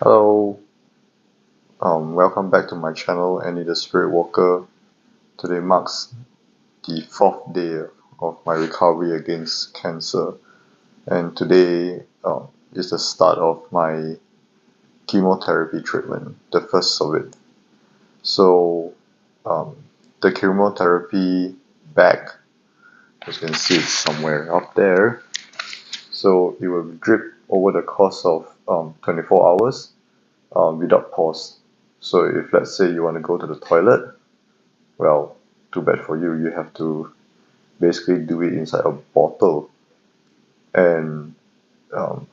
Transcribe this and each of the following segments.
Hello, welcome back to my channel, Annie the Spirit Walker. Today marks the fourth day of my recovery against cancer, and today is the start of my chemotherapy treatment, the first of it. So, um, the chemotherapy bag, as you can see, it's somewhere up there. So, it will drip over the course of 24 hours without pause. So, if let's say you want to go to the toilet, well, too bad for you. You have to basically do it inside a bottle. And um,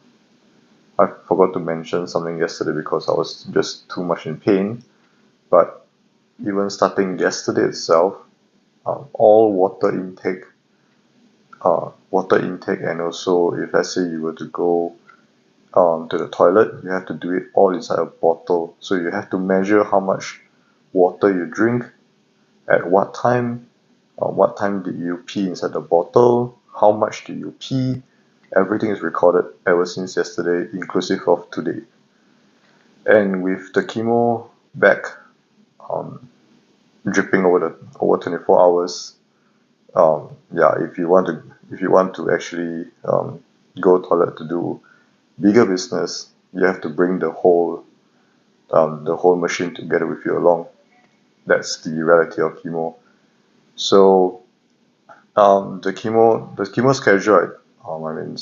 I forgot to mention something yesterday because I was just too much in pain. But even starting yesterday itself, all water intake, and also if let's say you were to go to the toilet, you have to do it all inside a bottle. So you have to measure how much water you drink, at what time did you pee inside the bottle, how much did you pee. Everything is recorded ever since yesterday, inclusive of today. And with the chemo back um, dripping over 24 hours, yeah, if you want to actually go toilet to do bigger business, you have to bring the whole machine together with you along. That's the reality of chemo. So the chemo schedule, I mean,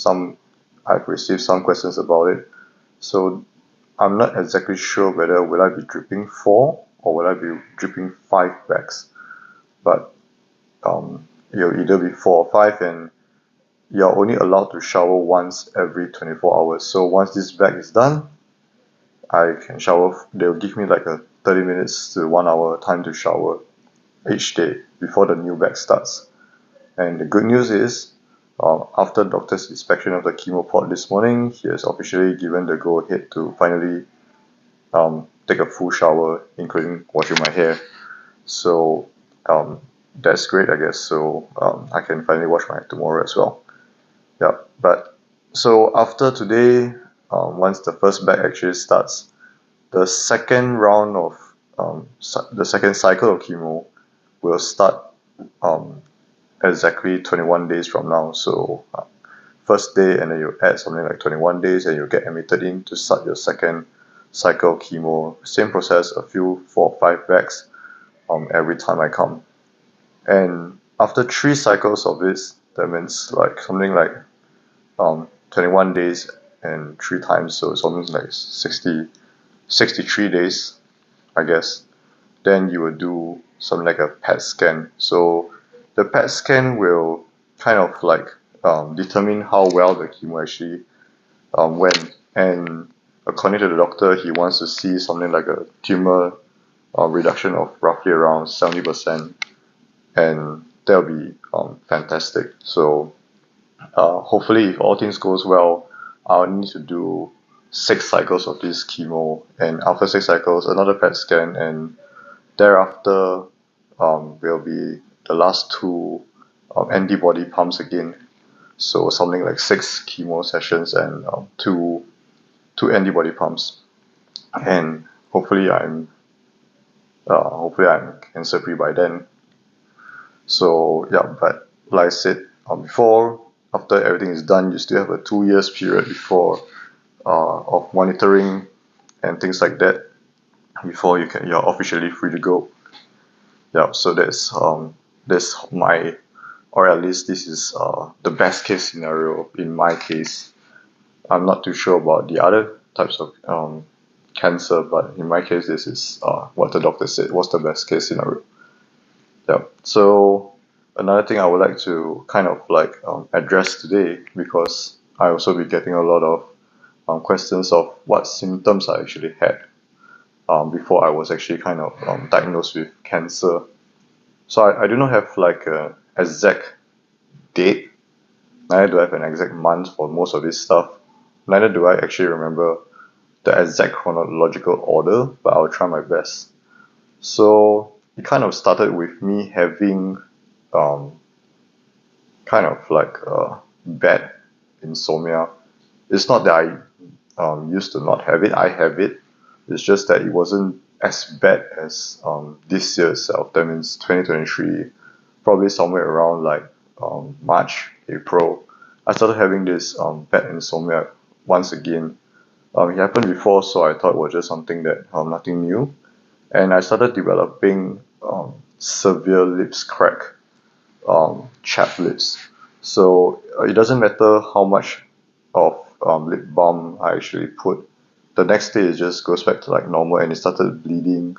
I've received some questions about it. So I'm not exactly sure whether will I be dripping 4 or will I be dripping 5 bags. But it'll either be 4 or 5, and you're only allowed to shower once every 24 hours. So once this bag is done, I can shower. They'll give me like a 30 minutes to 1 hour time to shower each day before the new bag starts. And the good news is, after doctor's inspection of the chemo port this morning, he has officially given the go ahead to finally take a full shower, including washing my hair. So um, that's great, I guess. So I can finally wash my hair tomorrow as well. Yeah. But so after today, once the first bag actually starts, the second round of the second cycle of chemo will start um, exactly 21 days from now. So first day, and then you add something like 21 days, and you get admitted in to start your second cycle of chemo. Same process, a few 4 or 5 bags every time I come. And after 3 cycles of this, that means like something like 21 days and 3 times, so it's almost like 63 days, I guess. Then you will do something like a PET scan. So the PET scan will kind of like determine how well the chemo actually went. And according to the doctor, he wants to see something like a tumor reduction of roughly around 70%, and that'll be fantastic. So hopefully, if all things goes well, I'll need to do 6 cycles of this chemo, and after 6 cycles, another PET scan, and thereafter will be the last two antibody pumps again. So something like 6 chemo sessions and two antibody pumps, and hopefully I'm cancer free by then. So yeah, but like I said before, after everything is done, you still have a 2 years period before of monitoring and things like that before you're officially free to go. Yeah, so that's my, or at least this is the best case scenario in my case. I'm not too sure about the other types of cancer, but in my case, this is what the doctor said was the best case scenario. Yeah. So another thing I would like to kind of like address today, because I also be getting a lot of questions of what symptoms I actually had before I was actually kind of diagnosed with cancer. So I do not have like a exact date, neither do I have an exact month for most of this stuff. Neither do I actually remember the exact chronological order, but I'll try my best. So it kind of started with me having um, kind of like bad insomnia. It's not that used to not have it. I have it. It's just that it wasn't as bad as this year itself. That means 2023, probably somewhere around like March, April. I started having this bad insomnia once again. It happened before, so I thought it was just something that nothing new. And I started developing severe lips crack, chapped lips. So it doesn't matter how much of lip balm I actually put. The next day it just goes back to like normal, and it started bleeding.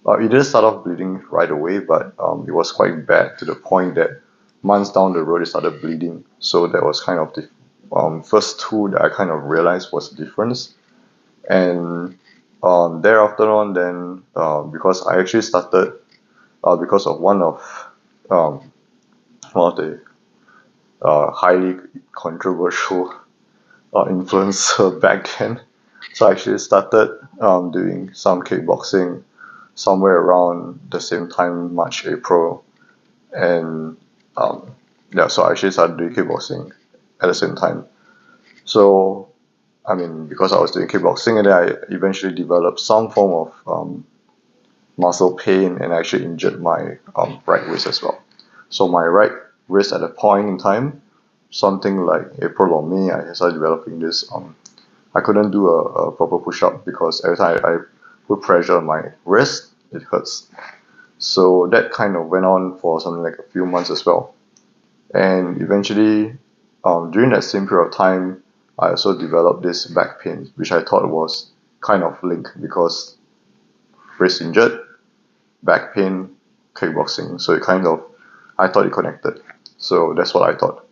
It didn't start off bleeding right away, but it was quite bad to the point that months down the road it started bleeding. So that was kind of the first tool that I kind of realized was the difference. And thereafter on, then because I actually started because of um, one of the highly controversial influencer back then. So I actually started doing some kickboxing somewhere around the same time, March, April, and so I actually started doing kickboxing at the same time. So I mean, because I was doing kickboxing, and then I eventually developed some form of muscle pain, and I actually injured my right wrist as well. So my right wrist at a point in time, something like April or May, I started developing this. I couldn't do a proper push-up because every time I put pressure on my wrist, it hurts. So that kind of went on for something like a few months as well. And eventually, during that same period of time, I also developed this back pain, which I thought was kind of linked because wrist injured, back pain, kickboxing. So I thought it connected. So that's what I thought.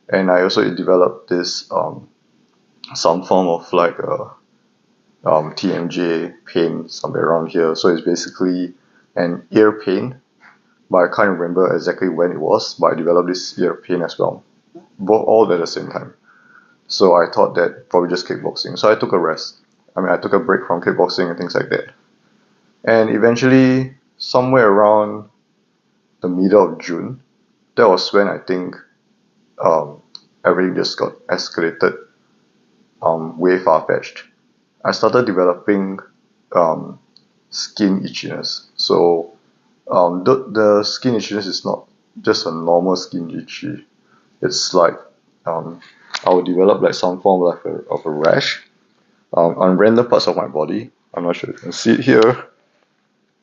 And I also developed this some form of like a TMJ pain somewhere around here. So it's basically an ear pain, but I can't remember exactly when it was. But I developed this ear pain as well, both all at the same time. So I thought that probably just kickboxing. So I took a rest. I took a break from kickboxing and things like that. And eventually, somewhere around the middle of June, that was when I think um, everything just got escalated way far-fetched. I started developing um, skin itchiness. So the skin itchiness is not just a normal skin itchy. It's like um, I would develop like some form of a rash on random parts of my body. I'm not sure if you can see it here,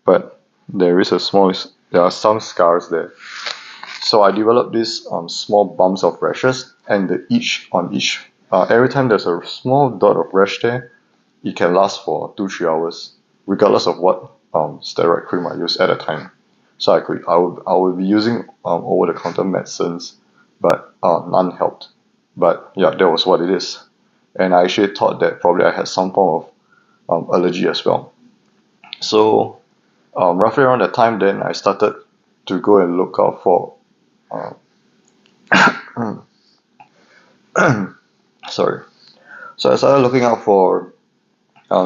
but there are some scars there. So I developed these small bumps of rashes, and the itch on each. Every time there's a small dot of rash there, it can last for 2-3 hours, regardless of what steroid cream I use at a time. So I would be using over the counter medicines, but none helped. But yeah, that was what it is. And I actually thought that probably I had some form of allergy as well. So roughly around that time, then I started to go and look out for uh, sorry. So I started looking out for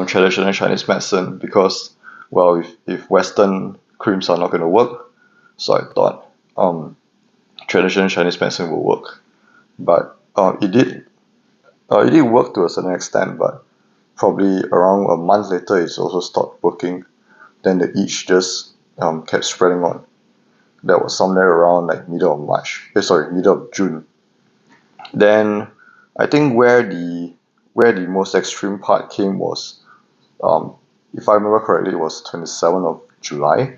traditional Chinese medicine because, well, if Western creams are not going to work, so I thought traditional Chinese medicine will work. But it did work to a certain extent, but probably around a month later, it also stopped working. Then the itch just kept spreading on. That was somewhere around like middle of June. Then I think where the most extreme part came was, if I remember correctly, it was 27th of July,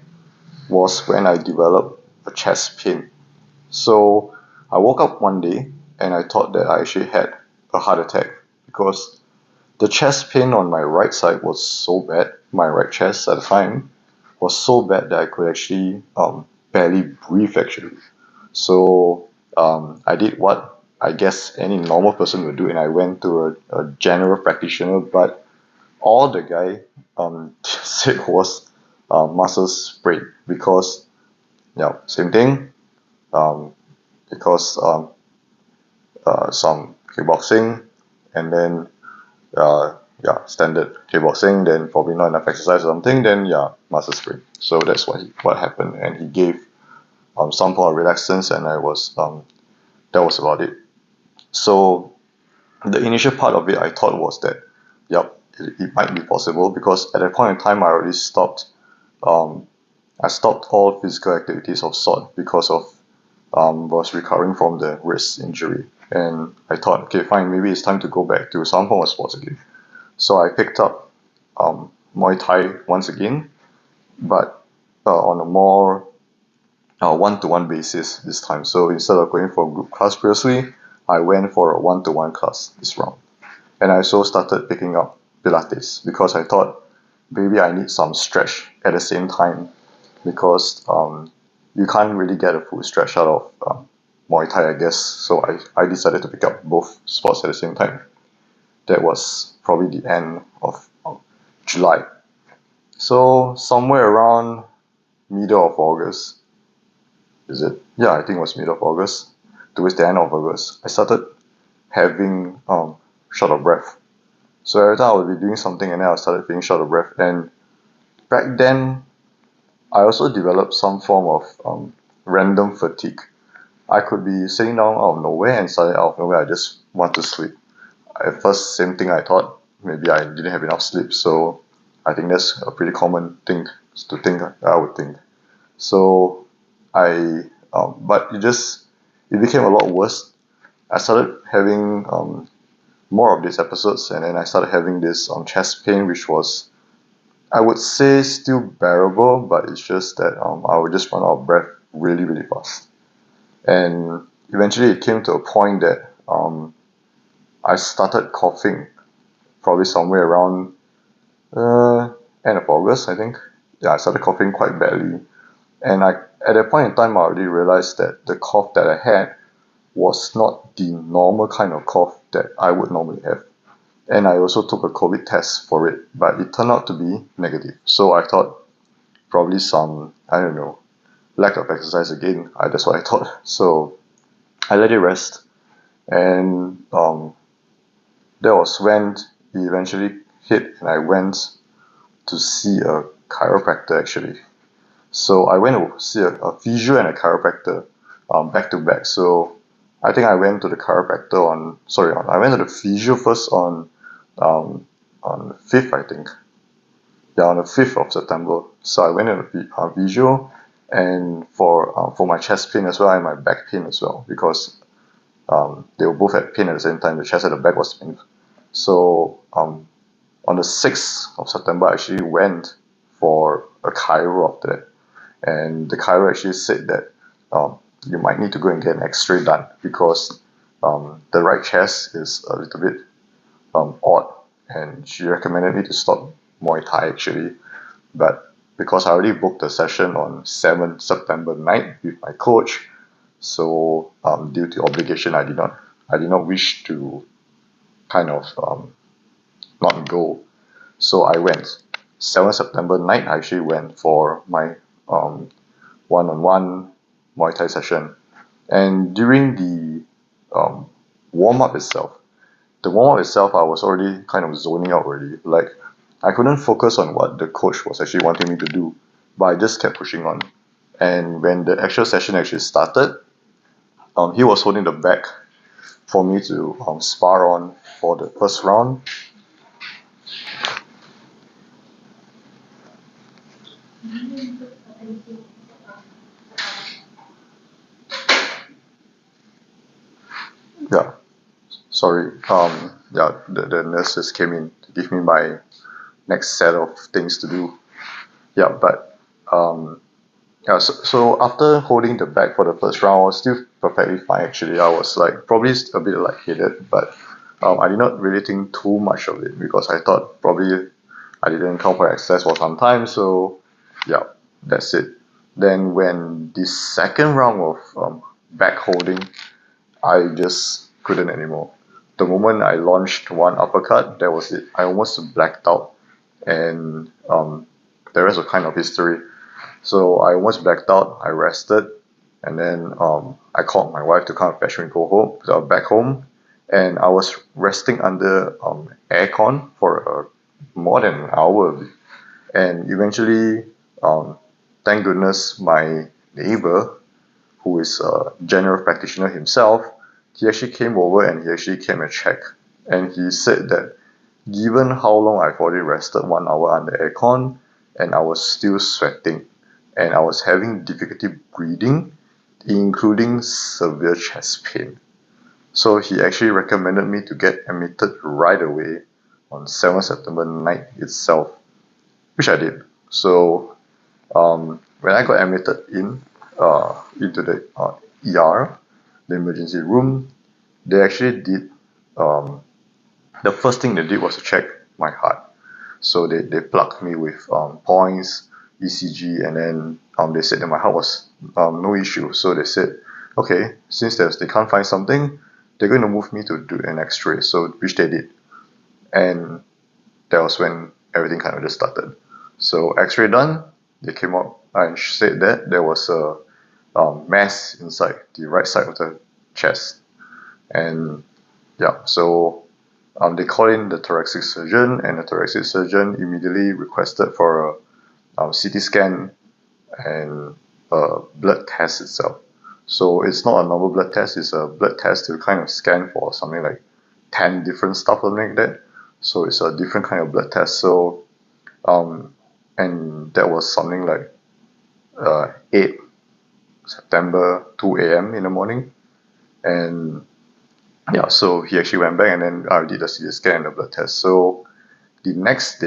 was when I developed a chest pain. So I woke up one day and I thought that I actually had a heart attack because the chest pain on my right side was so bad, my right chest at the time was so bad that I could actually barely breathe actually. So I did what I guess any normal person would do, and I went to a general practitioner, but all the guy said was muscle sprain because yeah, same thing, um, because some kickboxing, and then standard kickboxing, then probably not enough exercise or something, then yeah, muscle sprain. So that's what happened, and he gave some form of relaxants, and that was about it. So the initial part of it I thought was that yep, it might be possible, because at that point in time I already stopped. I stopped all physical activities of sort because of was recovering from the wrist injury, and I thought, okay, fine, maybe it's time to go back to some form of sports again. So I picked up Muay Thai once again, but on a more one-to-one basis this time. So instead of going for a group class previously, I went for a one-to-one class this round. And I also started picking up Pilates because I thought maybe I need some stretch at the same time, because you can't really get a full stretch out of Muay Thai, I guess. So I decided to pick up both sports at the same time. That was probably the end of July. So somewhere around middle of August, is it? Yeah, I think it was middle of August, towards the end of August, I started having short of breath. So every time I would be doing something and then I started feeling short of breath. And back then, I also developed some form of random fatigue. I could be sitting down out of nowhere, and suddenly out of nowhere I just want to sleep. At first, same thing, I thought maybe I didn't have enough sleep. So I think that's a pretty common thing to think, I would think. So but it became a lot worse. I started having more of these episodes, and then I started having this chest pain, which was, I would say, still bearable, but it's just that I would just run out of breath really, really fast. And eventually it came to a point that I started coughing probably somewhere around end of August, I think. Yeah, I started coughing quite badly. And at that point in time, I already realized that the cough that I had was not the normal kind of cough that I would normally have. And I also took a COVID test for it, but it turned out to be negative. So I thought probably some, I don't know, lack of exercise again. That's what I thought. So I let it rest, and that was when it eventually hit, and I went to see a chiropractor actually. So I went to see a physio and a chiropractor back to back. So I think I went to the chiropractor I went to the physio first on the 5th, I think. Yeah, on the 5th of September. So I went to the physio, and for my chest pain as well and my back pain as well, because they were both at pain at the same time. The chest and the back was pain. So on the 6th of September, I actually went for a chiro after that. And the chiro actually said that you might need to go and get an X-ray done, because the right chest is a little bit odd, and she recommended me to stop Muay Thai actually. But because I already booked a session on 7th September night with my coach, so due to obligation, I did not wish to kind of not go. So I went. 7th September night, I actually went for my one-on-one Muay Thai session. And during the warm-up itself, I was already kind of zoning out already. Like, I couldn't focus on what the coach was actually wanting me to do, but I just kept pushing on. And when the actual session actually started, he was holding the bag for me to spar on for the first round. Yeah, sorry. The nurses came in to give me my next set of things to do. Yeah, but yeah. So after holding the bag for the first round, I was still perfectly fine. Actually, I was like probably a bit lightheaded, but I did not really think too much of it, because I thought probably I didn't come for exercise for some time. So yeah, that's it. Then when the second round of bag holding, I just couldn't anymore. The moment I launched one uppercut, that was it. I almost blacked out, and the rest was kind of history. So I almost blacked out. I rested, and then I called my wife to come and fetch me, go home, back home, and I was resting under aircon for more than an hour, and eventually, thank goodness, my neighbor, who is a general practitioner himself, he actually came over and he actually came and checked, and he said that given how long I've already rested 1 hour under aircon, and I was still sweating, and I was having difficulty breathing, including severe chest pain. So he actually recommended me to get admitted right away on 7th September night itself, which I did. So when I got admitted into the ER, the emergency room, they actually did the first thing they did was to check my heart. So they plugged me with points, ECG, and then they said that my heart was no issue. So they said, okay, since they can't find something, they're going to move me to do an X-ray. So which they did, and that was when everything kind of just started. So X-ray done, they came out and said that there was a mass inside the right side of the chest, and yeah, so they called in the thoracic surgeon, and the thoracic surgeon immediately requested for a CT scan and a blood test itself. So it's not a normal blood test, it's a blood test to kind of scan for something like 10 different stuff, something like that. So it's a different kind of blood test. So, and that was something like 8 September, 2 a.m. in the morning. And yeah, so he actually went back, and then I did a CT scan and a blood test. So the next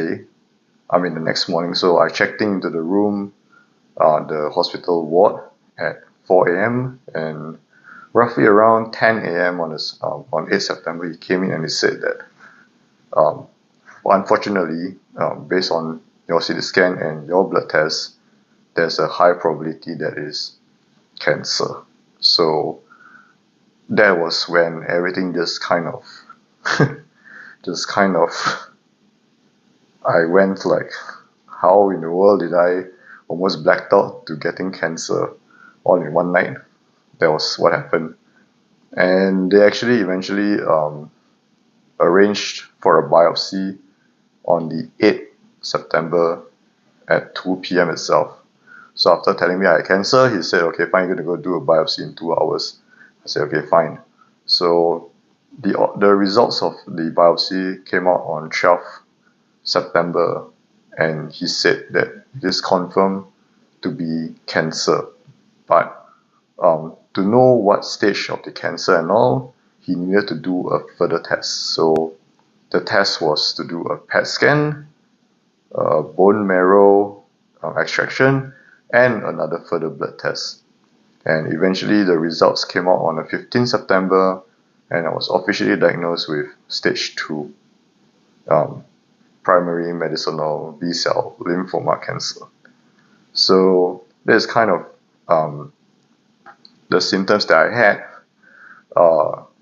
morning, so I checked into the room, the hospital ward at 4 a.m. and roughly around 10 a.m. on 8 September, he came in and he said that, unfortunately, based on your CT scan and your blood test, there's a high probability that is cancer. So that was when everything just kind of I went like, how in the world did I almost blacked out to getting cancer all in one night? That was what happened. And they actually eventually arranged for a biopsy on the 8th September at 2 p.m. itself. So after telling me I had cancer, he said, okay, fine, you're going to go do a biopsy in 2 hours. I said, okay, fine. So the results of the biopsy came out on 12th September, and he said that it is confirmed to be cancer. But to know what stage of the cancer and all, he needed to do a further test. So the test was to do a PET scan, a bone marrow extraction, and another further blood test. And eventually the results came out on the 15th September, and I was officially diagnosed with stage 2 primary medicinal B-cell lymphoma cancer. So that's kind of the symptoms that I had,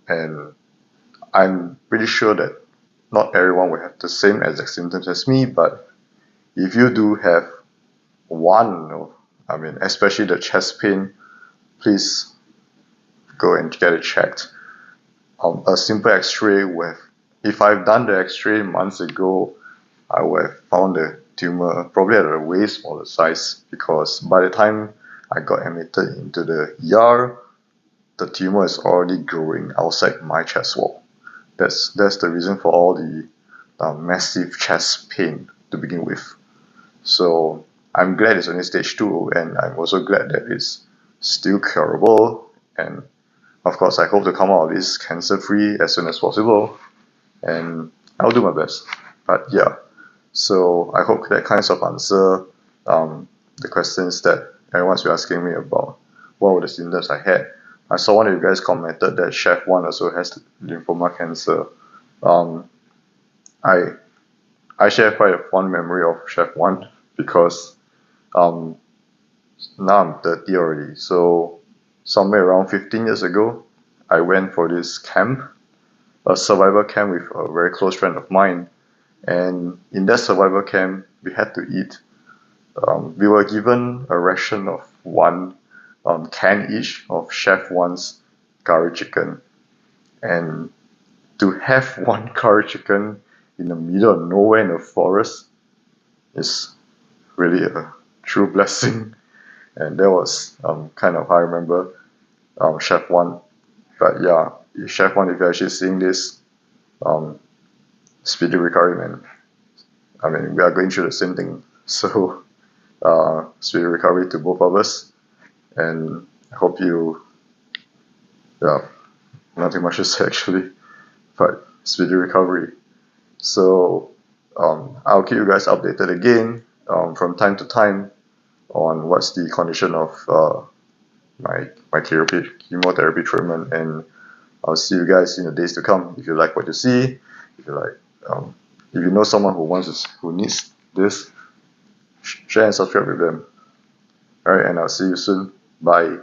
and I'm pretty sure that not everyone will have the same exact symptoms as me, but if you do have one, especially the chest pain, please go and get it checked. A simple X-ray if I've done the X-ray months ago, I would have found the tumor probably at a way smaller size, because by the time I got admitted into the ER, the tumor is already growing outside my chest wall. That's the reason for all the massive chest pain to begin with. So I'm glad it's only stage 2, and I'm also glad that it's still curable, and of course I hope to come out of this cancer-free as soon as possible, and I'll do my best. But yeah, so I hope that kind of answer the questions that everyone's been asking me about what were the symptoms I had. I saw one of you guys commented that Chef 1 also has lymphoma cancer. I share quite a fond memory of Chef 1 because now I'm 30 already. So somewhere around 15 years ago, I went for this camp, a survival camp with a very close friend of mine. And in that survival camp, we had to eat. We were given a ration of one can each of Chef 1's curry chicken. And to have one curry chicken in the middle of nowhere in the forest is really a true blessing. And that was kind of how I remember Chef 1. But yeah, Chef 1, if you're actually seeing this, speedy recovery, man. I mean, we are going through the same thing. So, speedy recovery to both of us. And I hope you, yeah, nothing much to say actually, but speedy recovery. So, I'll keep you guys updated again from time to time on what's the condition of my chemotherapy treatment, and I'll see you guys in the days to come. If you like what you see, if you like, if you know someone who needs this, share and subscribe with them. All right, and I'll see you soon. Bye.